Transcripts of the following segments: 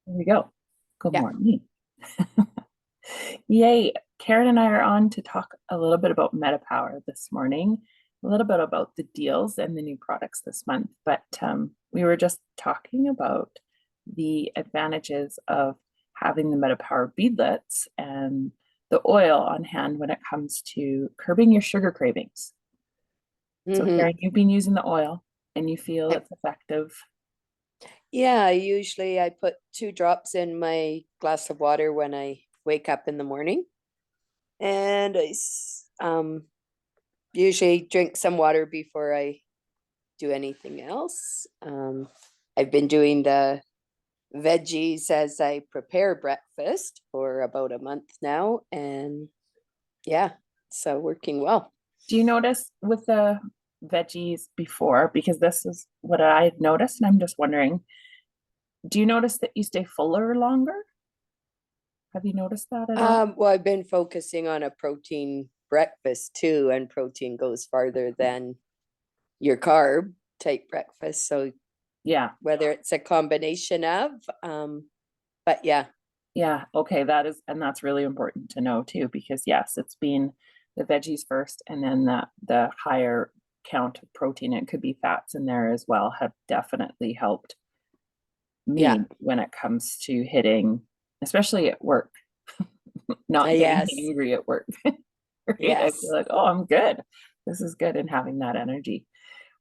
There we go. Good Yeah. morning. Yay. Karen and I are on to talk a little bit about metaPWR this morning, a little bit about the deals and the new products this month. But we were just talking about the advantages of having the metaPWR beadlets and the oil on hand when it comes to curbing your sugar cravings. So hmm Karen, you've been using the oil and you feel it's effective. Yeah, usually I put 2 drops in my glass of water when I wake up in the morning, and I usually drink some water before I do anything else. I've been doing the veggies as I prepare breakfast for about a month now, and yeah, so working well. Do you notice with the veggies before, because this is what I've noticed, and I'm just wondering, do you notice that you stay fuller longer? Have you noticed that at all? Well, I've been focusing on a protein breakfast too, and protein goes farther than your carb type breakfast. So Yeah, whether it's a combination of, but yeah, yeah, okay, and that's really important to know too, because yes, it's been the veggies first and then the higher count of protein, it could be fats in there as well, have definitely helped yeah, me when it comes to hitting, especially at work, not getting yes, angry at work. Right? I feel yes. like, oh, I'm good. This is good, and having that energy.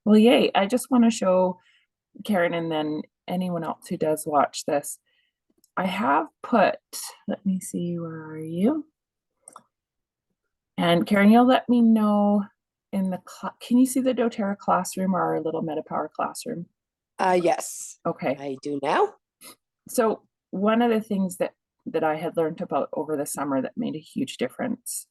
Well, yay. I just want to show Karen and then anyone else who does watch this. I have put, let me see, where are you? And Karen, you'll let me know in the can you see the doTERRA classroom or our little metaPWR classroom? Yes, Okay. I do now. So one of the things that I had learned about over the summer that made a huge difference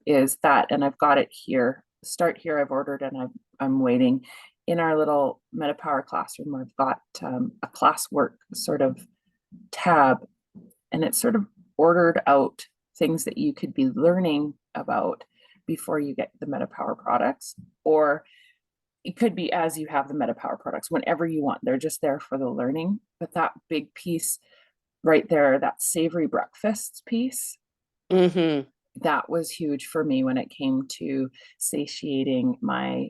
is that, and I've got it here. Start here. I've ordered and I'm waiting. In our little metaPWR classroom, I've got a classwork sort of tab, and it's sort of ordered out things that you could be learning about before you get the metaPWR products, or it could be as you have the metaPWR products whenever you want. They're just there for the learning. But that big piece right there, that savory breakfast piece, Mm-hmm. that was huge for me when it came to satiating my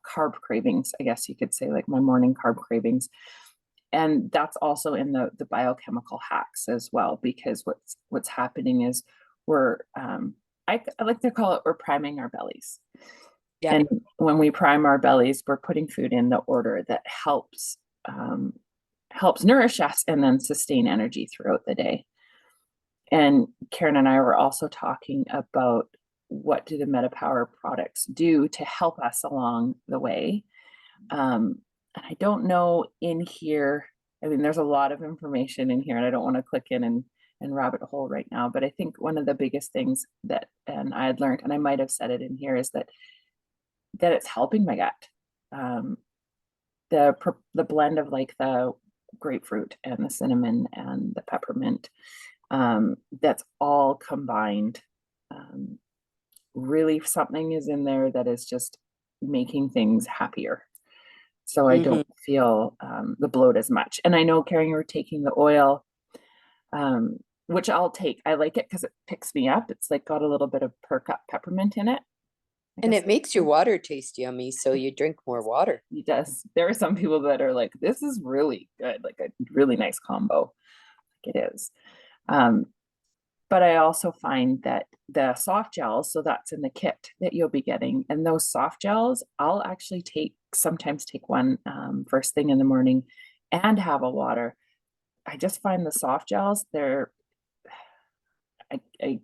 carb cravings, I guess you could say, like my morning carb cravings. And that's also in the biochemical hacks as well, because what's happening is we're I like to call it, we're priming our bellies. Yeah. And when we prime our bellies, we're putting food in the order that um, helps nourish us and then sustain energy throughout the day. And Karen and I were also talking about what do the metaPWR products do to help us along the way. And I don't know in here, I mean, there's a lot of information in here, and I don't want to click in and rabbit hole right now. But I think one of the biggest things that, and I had learned, and I might have said it in here, is that it's helping my gut. Um, the blend of like the grapefruit and the cinnamon and the peppermint, that's all combined. Um, Really, something is in there that is just making things happier. So I Mm-hmm. don't feel the bloat as much. And I know, Karen, you're taking the oil, um, which I'll take. I like it because it picks me up. It's like got a little bit of perk up peppermint in it. I And guess it makes your water taste yummy, so you drink more water. he does. There are some people that are like, this is really good, like a really nice combo. Like it is. Um, but I also find that the soft gels, so that's in the kit that you'll be getting, and those soft gels, I'll actually sometimes take one first thing in the morning and have a water. I just find the soft gels, I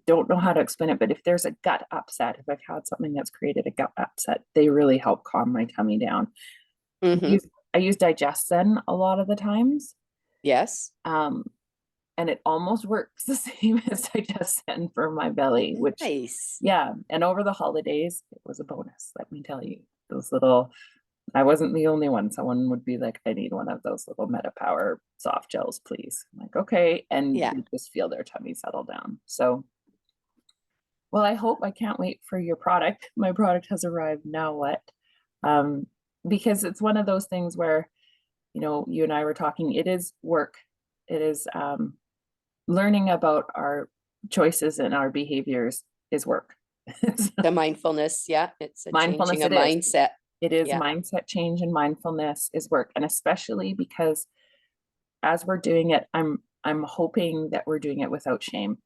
don't know how to explain it, but if there's a gut upset, if I've had something that's created a gut upset, they really help calm my tummy down. Mm-hmm. I use Digestin a lot of the times. Yes. Um, and it almost works the same as Digestin for my belly, which, Nice. yeah. And over the holidays, it was a bonus, let me tell you. Those little, I wasn't the only one. Someone would be like, I need one of those little metaPWR soft gels, please. I'm like, okay. And Yeah. you just feel their tummy settle down. So, well, I can't wait for your product. My product has arrived. Now what? Because it's one of those things where, you know, you and I were talking, it is work It is learning about our choices and our behaviors is work. The mindfulness, yeah, it's a changing Mindfulness, a it is. mindset. It is Yeah. mindset change, and mindfulness is work. And especially because as we're doing it, I'm hoping that we're doing it without shame.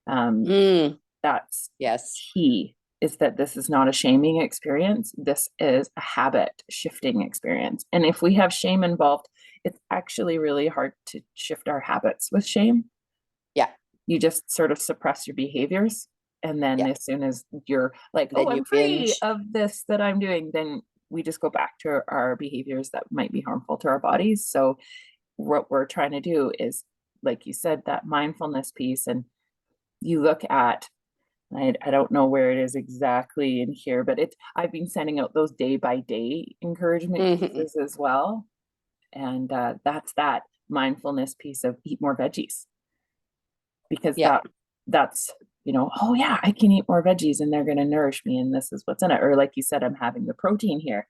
Mm, That's yes. key, is that this is not a shaming experience. This is a habit shifting experience. And if we have shame involved, it's actually really hard to shift our habits with shame. Yeah. You just sort of suppress your behaviors. And then Yeah. as soon as you're like, oh, Then you I'm free binge. of this that I'm doing, then we just go back to our behaviors that might be harmful to our bodies. So what we're trying to do is, like you said, that mindfulness piece. And you look at, I don't know where it is exactly in here, but I've been sending out those day by day encouragement Mhm. pieces as well. And that's that mindfulness piece of eat more veggies, because Yeah. that's, oh yeah, I can eat more veggies and they're going to nourish me and this is what's in it. Or like you said, I'm having the protein here.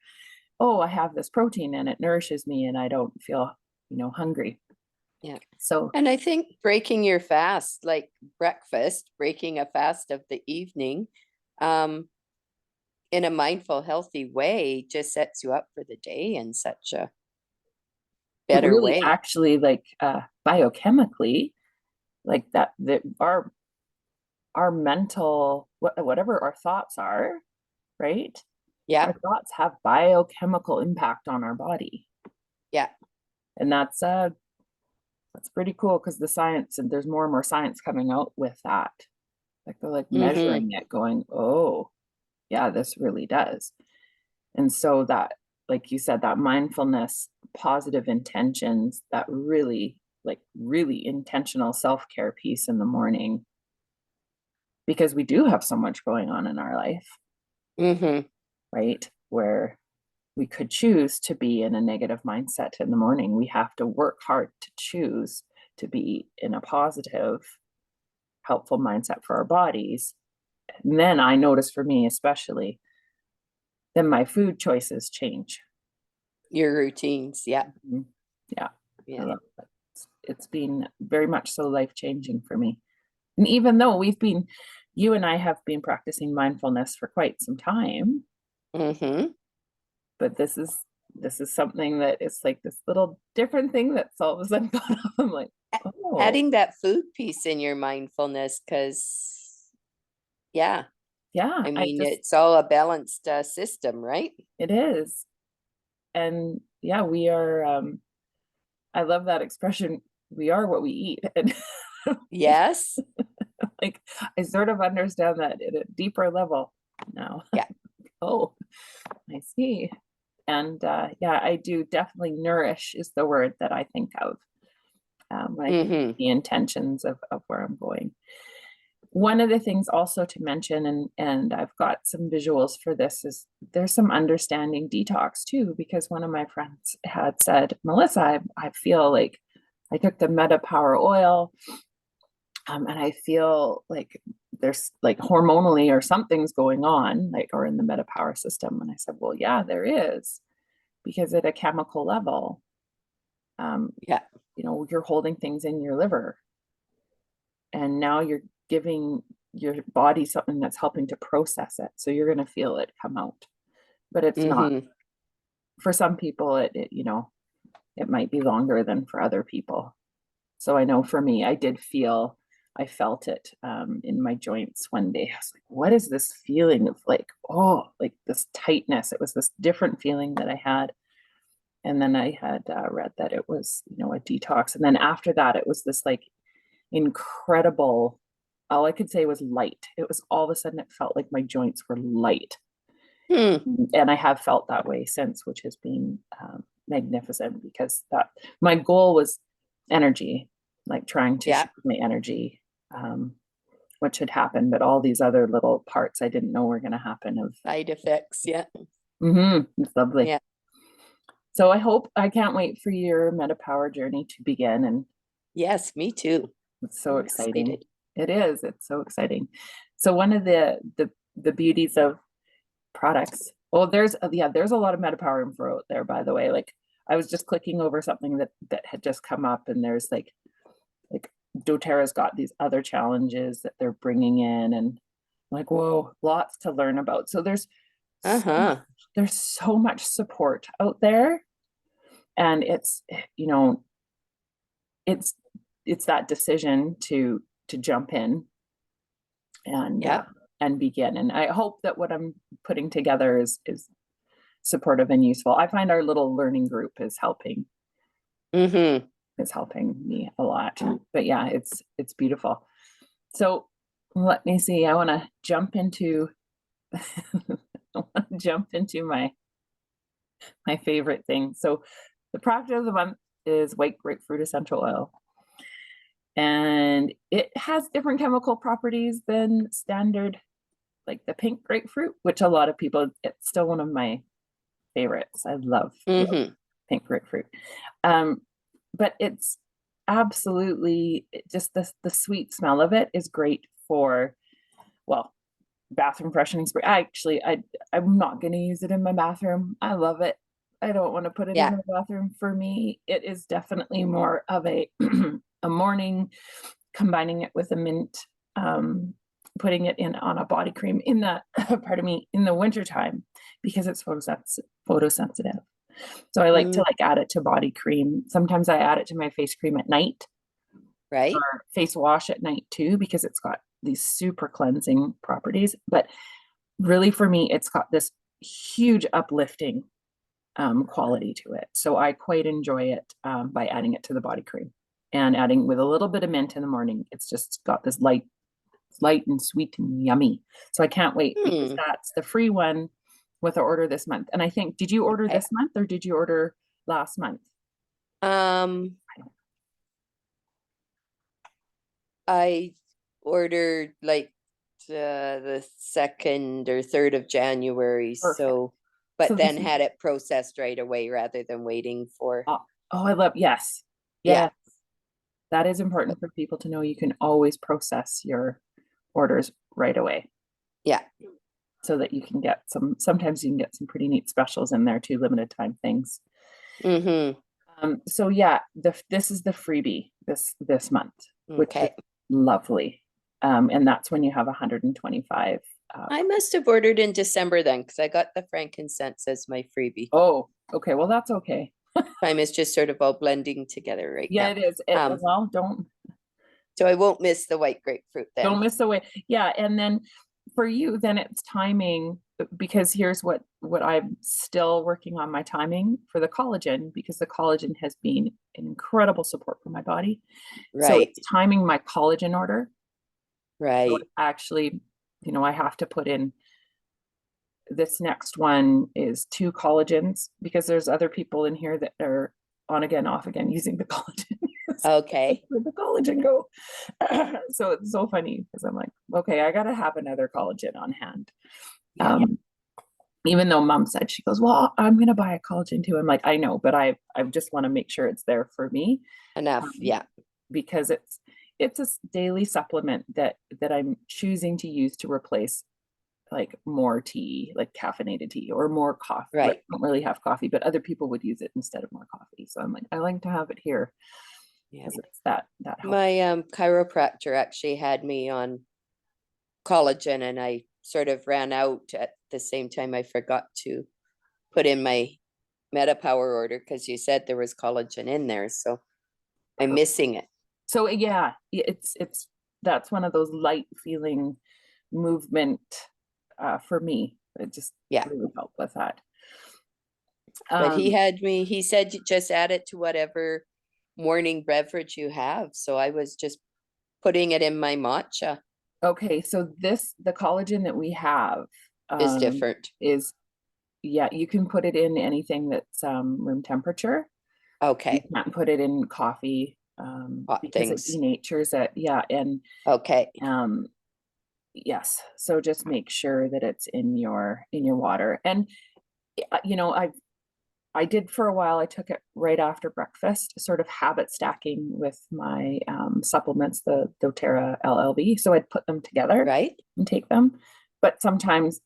Oh, I have this protein and it nourishes me and I don't feel, hungry. Yeah. So And I think breaking your fast, like breakfast, breaking a fast of the evening, um, in a mindful, healthy way just sets you up for the day in such a it better really way. actually, like, biochemically, like that our mental, whatever our thoughts are, right? Yeah. Our thoughts have biochemical impact on our body. Yeah. And that's pretty cool, because the science, and there's more and more science coming out with that. Like they're like Mm-hmm. measuring it, going, oh, yeah, this really does. And so that, like you said, that mindfulness, positive intentions, that really, like really intentional self-care piece in the morning, because we do have so much going on in our life, Mm-hmm. right? Where we could choose to be in a negative mindset in the morning. We have to work hard to choose to be in a positive, helpful mindset for our bodies. And then I notice, for me especially, then my food choices change. Your routines. Yeah. Mhm. Yeah, I Yeah. love it. It's been very much so life changing for me. And even though you and I have been practicing mindfulness for quite some time, Mm-hmm. but this is something that is like this little different thing that's all of a sudden gone off. I'm like, oh, Adding that food piece in your mindfulness, because, yeah, yeah, I mean, it's all a balanced system, right? it is. And yeah, we are, I love that expression, we are what we eat. And Yes. like, I sort of understand that at a deeper level now. Yeah. Oh, I see. And yeah, I do definitely, nourish is the word that I think of when I think of Mm-hmm. the intentions of where I'm going. One of the things also to mention, and I've got some visuals for this, is there's some understanding detox too, because one of my friends had said, Melissa, I feel like I took the metaPWR oil, and I feel like there's like hormonally or something's going on, like, or in the metaPWR system. And I said, well, yeah, there is, because at a chemical level, um, Yeah. you're holding things in your liver, and now you're giving your body something that's helping to process it. So you're going to feel it come out, but it's not, Mm-hmm. for some people, it might be longer than for other people. So I know for me, I felt it in my joints one day. I was like, what is this feeling of, like, oh, like this tightness? It was this different feeling that I had. And then I had read that it was, a detox. And then after that, it was this like incredible, all I could say was light. It was, all of a sudden, it felt like my joints were light. Hmm. And I have felt that way since, which has been magnificent, because that my goal was energy, like trying to Yeah. shift my energy, which had happened, but all these other little parts I didn't know were going to happen. Side effects. Yeah. It's lovely. Yeah. So I can't wait for your metaPWR journey to begin. And Yes, me too. it's so I'm exciting. excited. It is. It's so exciting. So one of the beauties of products. Well, there's a lot of metaPWR info out there, by the way. Like, I was just clicking over something that had just come up, and there's like doTERRA's got these other challenges that they're bringing in, and like, whoa, lots to learn about. So Uh-huh. there's so much support out there, and it's, you know, it's that decision to jump in Yep. and begin. And I hope that what I'm putting together is supportive and useful. I find our little learning group Mm-hmm. is helping me a lot. But yeah, it's beautiful. So let me see. I want to jump into my favorite thing. So the product of the month is white grapefruit essential oil. And it has different chemical properties than standard, like the pink grapefruit, which a lot of people, it's still one of my favorites. I love Mm-hmm. pink grapefruit. But it's absolutely just the sweet smell of it is great for, well, bathroom freshening spray. I'm not going to use it in my bathroom. I love it. I don't want to put it in Yeah. my bathroom. For me, it is definitely more of a a morning, combining it with a mint, putting it in on a body cream in the pardon me, in the wintertime, because it's photosensitive. So I like to Mm, like add it to body cream. Sometimes I add it to my face cream at night, right. or face wash at night too, because it's got these super cleansing properties. But really, for me, it's got this huge uplifting quality to it. So I quite enjoy it by adding it to the body cream and adding with a little bit of mint in the morning. It's just got this light and sweet and yummy. So I can't wait, because Hmm. that's the free one with the order this month. And I think, did you order Okay. this month or did you order last month? Um, I ordered like the 2nd or 3rd of January, Perfect. so So but this then is, had it processed right away rather than waiting for, oh, I love, yes. yeah, Yeah, that is important for people to know. You can always process your orders right away, yeah. so that you can get sometimes you can get some pretty neat specials in there too, limited time things. Mm-hmm. So yeah, this is the freebie this month, which is Okay. lovely. And that's when you have 125. I must have ordered in December then, because I got the frankincense as my freebie. Oh, okay. Well, that's okay. Time is just sort of all blending together right Yeah, now. it is. Um, Well, so I won't miss the white grapefruit then. don't miss the way. Yeah, and then for you, then it's timing, because here's what I'm still working on, my timing for the collagen, because the collagen has been an incredible support for my body. So Right, it's timing my collagen order. So right, actually, I have to put in, this next one is 2 collagens, because there's other people in here that are on again, off again using the collagen. So okay. where'd the collagen go? So it's so funny, because I'm like, okay, I gotta have another collagen on hand. Yeah, Even though mom said, she goes, well, I'm gonna buy a collagen too. I'm like, I know, but I just want to make sure it's there for me, enough. um, Yeah, because it's a daily supplement that I'm choosing to use to replace like more tea, like caffeinated tea, or more coffee. Like, right. I don't really have coffee, but other people would use it instead of more coffee. So I'm like, I like to have it here, Yeah. because it's that helps. My chiropractor actually had me on collagen, and I sort of ran out at the same time. I forgot to put in my metaPWR order because you said there was collagen in there, so I'm missing it. So yeah, it's that's one of those light feeling movement for me. It just Yeah, really helped with that. but Um, he said you just add it to whatever morning beverage you have. So I was just putting it in my matcha. okay, so the collagen that we have Is different. is, yeah, you can put it in anything that's room temperature. You Okay, can't put it in coffee, hot because it things. denatures it. Yeah, and Okay, um, yes. So just make sure that it's in your water. And I did for a while. I took it right after breakfast, sort of habit stacking with my supplements, the doTERRA LLV. So I'd put them together right? and take them. But sometimes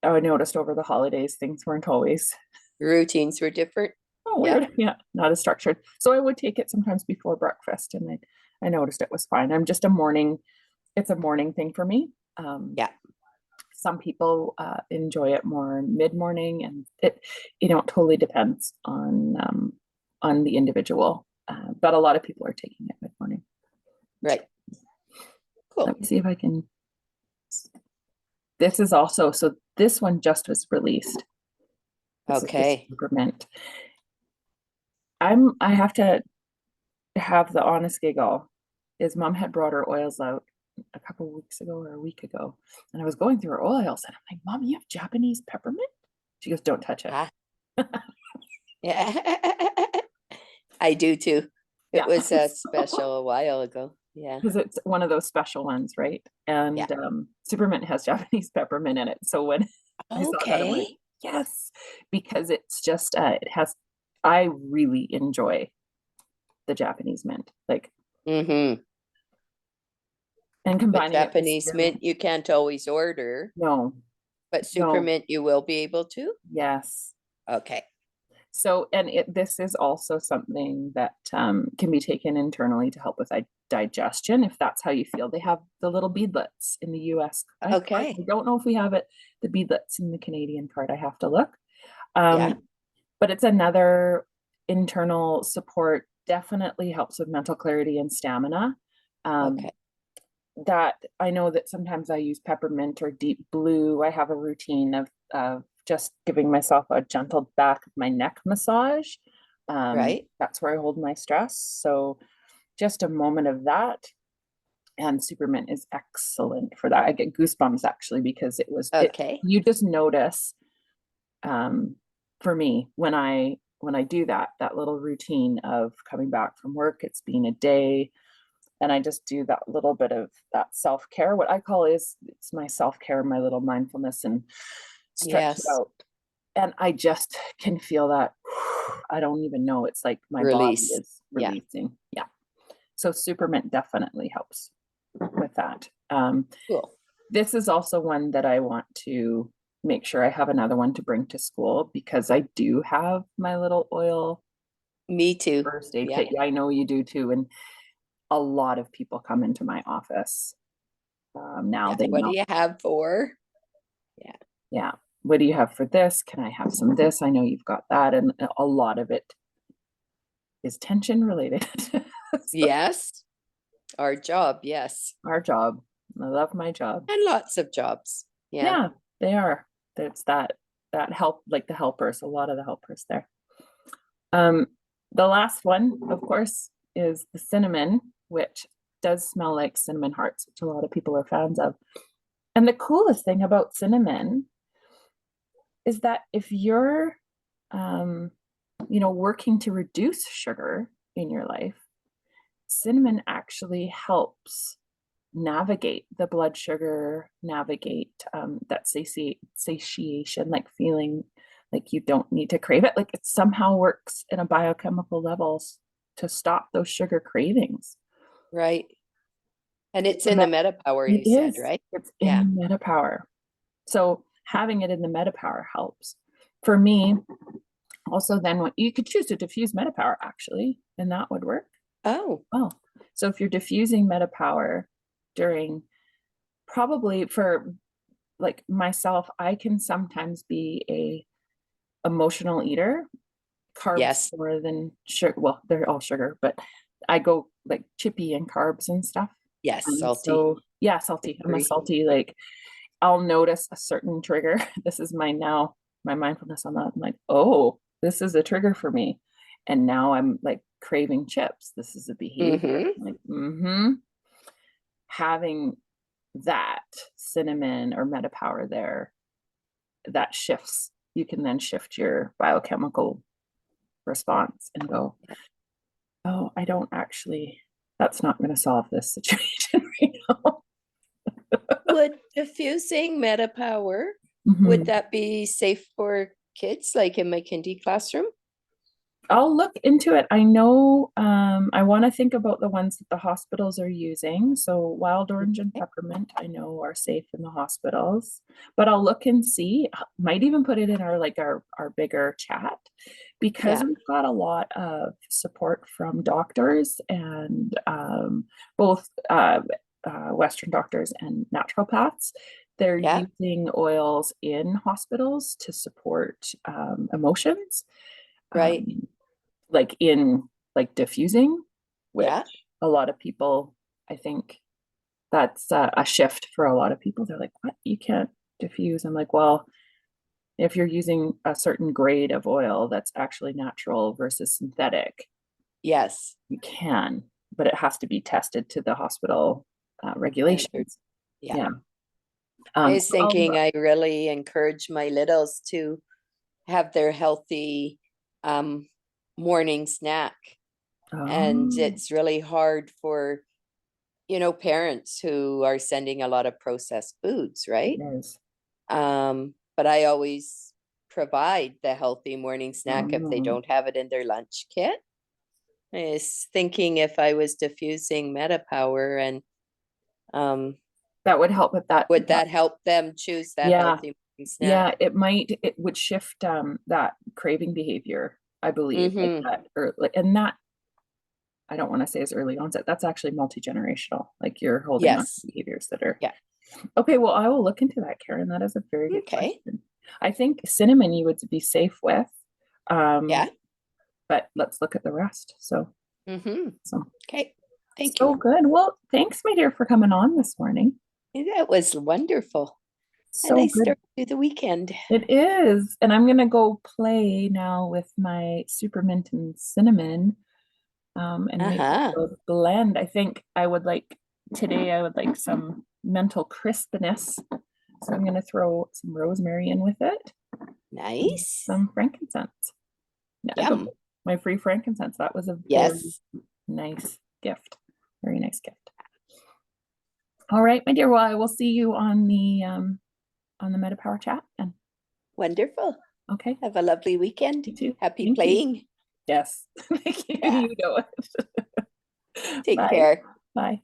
I noticed over the holidays things weren't always. Routines were different. oh, Yeah. weird. Yeah, not as structured. So I would take it sometimes before breakfast, and I noticed it was fine. I'm just a morning, it's a morning thing for me. Yeah. Some people enjoy it more mid-morning, and it totally depends on the individual. But a lot of people are taking it mid-morning. Right. Let Cool. me see if I can. This is also, so this one just was released. This is the Okay. Supermint. I have to have the honest giggle. Is mom had brought her oils out a couple weeks ago or a week ago, and I was going through her oils, and I'm like, Mom, you have Japanese peppermint? She goes, don't touch it. Ah, yeah. I do too. It Yeah. was a special a while ago. Yeah. Because it's one of those special ones, right? Yeah. And Supermint has Japanese peppermint in it. So when I saw that, I'm like, Okay. yes, because it's just I really enjoy the Japanese mint, like, Mm-hmm. and But combining it with Japanese mint spearmint. you can't always order, No, but super no, mint you will be able to. yes. Okay. So, and this is also something that can be taken internally to help with digestion, if that's how you feel. They have the little beadlets in the US. I Okay. don't know if we have the beadlets in the Canadian part. I have to look. Yeah. But it's another internal support, definitely helps with mental clarity and stamina. Okay. That I know that sometimes I use peppermint or deep blue. I have a routine of just giving myself a gentle back of my neck massage. Right. That's where I hold my stress. So just a moment of that. And Supermint is excellent for that. I get goosebumps actually because Okay. you just notice for me when I do that little routine of coming back from work, it's been a day, and I just do that little bit of that self-care. What I call it's my self-care, my little mindfulness, and stretch it Yes. out. And I just can feel that. I don't even know. It's like my body Release. is Yeah. releasing. Yeah. So Supermint definitely helps with that. Cool. This is also one that I want to make sure I have another one to bring to school, because I do have my little oil Me too. first aid Yeah. kit. Yeah, I know you do too. And a lot of people come into my office now. Yeah. They What do know, you have for? Yeah. yeah, what do you have for this? Can I have some of this? I know you've got that. And a lot of it is tension related. So Yes. Our job. Yes. our job. I love my job. And lots of jobs. Yeah. Yeah, they are. It's that help, like the helpers, a lot of the helpers there. Um, the last one, of course, is the cinnamon, which does smell like cinnamon hearts, which a lot of people are fans of. And the coolest thing about cinnamon is that if you're, um, working to reduce sugar in your life, cinnamon actually helps navigate the blood sugar, navigate that satiation, like feeling like you don't need to crave it. Like it somehow works in a biochemical levels to stop those sugar cravings. Right. And it's It's a in the me- metaPWR, it you said, is. right? It's Yeah. in metaPWR. So having it in the metaPWR helps. For me, also then what you could choose to diffuse metaPWR actually, and that would work. Oh, Well, so if you're diffusing metaPWR during, probably for like myself, I can sometimes be a emotional eater, carbs yes. more than sugar. Well, they're all sugar, but I go like chippy and carbs and stuff. Yes. And Salty. so, yeah, salty. I'm a Agree. salty, like I'll notice a certain trigger. This is my mindfulness on that. I'm like, oh, this is a trigger for me. And now I'm like craving chips. This is a behavior. Mm-hmm. I'm like, having that cinnamon or metaPWR there, that shifts. You can then shift your biochemical response and go, oh, I don't actually, that's not going to solve this situation right now. Would diffusing metaPWR, would Mhm. that be safe for kids, like in my kindy classroom? I'll look into it. I know I want to think about the ones that the hospitals are using. So wild orange and Okay. peppermint, I know are safe in the hospitals, but I'll look and see. Might even put it in our bigger chat because Yeah, we've got a lot of support from doctors and both Western doctors and naturopaths. They're yeah, using oils in hospitals to support emotions. right. Um, like in like diffusing, which Yeah, a lot of people, I think that's a shift for a lot of people. They're like, what? You can't diffuse. I'm like, well, if you're using a certain grade of oil that's actually natural versus synthetic, yes. you can, but it has to be tested to the hospital Standard. regulations. Yeah. Yeah. I So was I'll thinking look. I really encourage my littles to have their healthy um morning snack. And Oh, it's really hard for, parents who are sending a lot of processed foods, it right? is. But I always provide the healthy morning snack if they Oh, don't have it in their lunch kit. I was thinking if I was diffusing metaPWR and um that would help with that. would that help them choose that Yeah. healthy morning snack? Yeah, it would shift that craving behavior, I believe, like Mm-hmm. that or like and that I don't want to say is early onset. That's actually multi-generational. Like you're holding on to Yes. behaviors that are Yeah. okay. Well, I will look into that, Karen. That is a very good Okay. question. I think cinnamon you would be safe with. Yeah. Um, but let's look at the rest. Mm-hmm. So Okay. Thank so you. good. Well, thanks, my dear, for coming on this morning. That was wonderful. A So nice good. start to the weekend. It is. And I'm gonna go play now with my super mint and cinnamon and make a Uh-huh. little blend. I think today I would like some mental crispness. So I'm going to throw some rosemary in with it and Nice. some frankincense. Yeah, I got Yum. my free frankincense. That was a very Yes. nice gift. Very nice gift. All right, my dear. Well, I will see you on the metaPWR chat and Wonderful. okay. Have a lovely You weekend. too. Happy Thank you. playing. Yes. Thank you. Yeah. You know it. Take Bye. care. Bye.